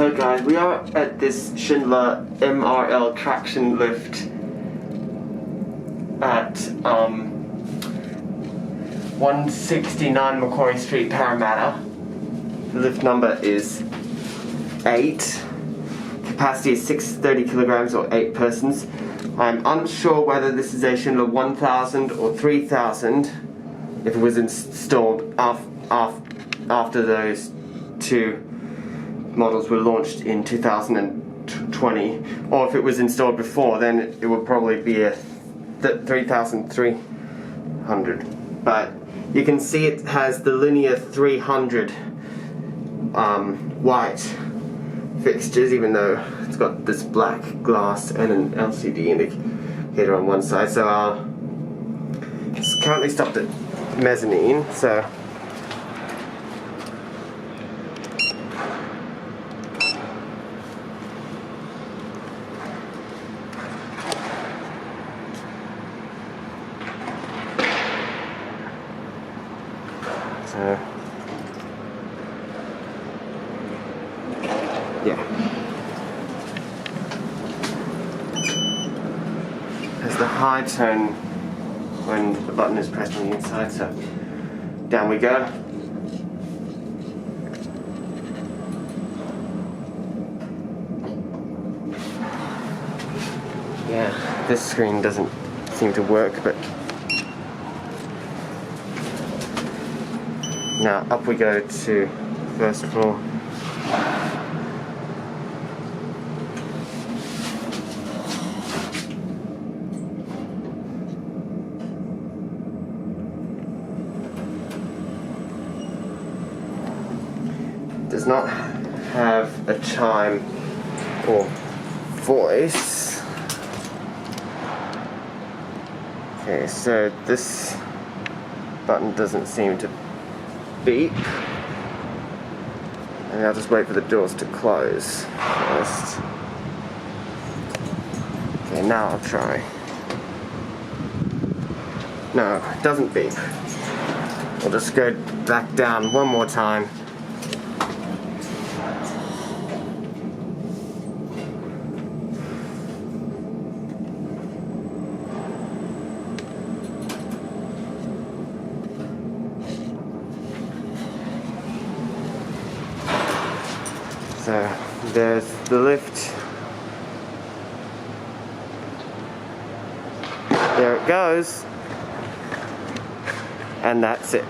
So guys, we are at this Schindler MRL Traction lift at 169 Macquarie Street, Parramatta. The lift number is 8. Capacity is 630 kilograms or 8 persons. I'm unsure whether this is a Schindler 1000 or 3000 if it was installed after those two models were launched in 2020, or if it was installed before, then it would probably be a 3300. But you can see it has the linear 300 white fixtures, even though it's got this black glass and an LCD indicator on one side. So it's currently stopped at mezzanine, so yeah. There's the high tone when the button is pressed on the inside, so down we go. Yeah, this screen doesn't seem to work, but now up we go to first floor. Does not have a chime or voice. Okay, so this button doesn't seem to beep. And I'll just wait for the doors to close first. Okay, now I'll try. No, it doesn't beep. We'll just go back down one more time. So there's the lift. There it goes. And that's it.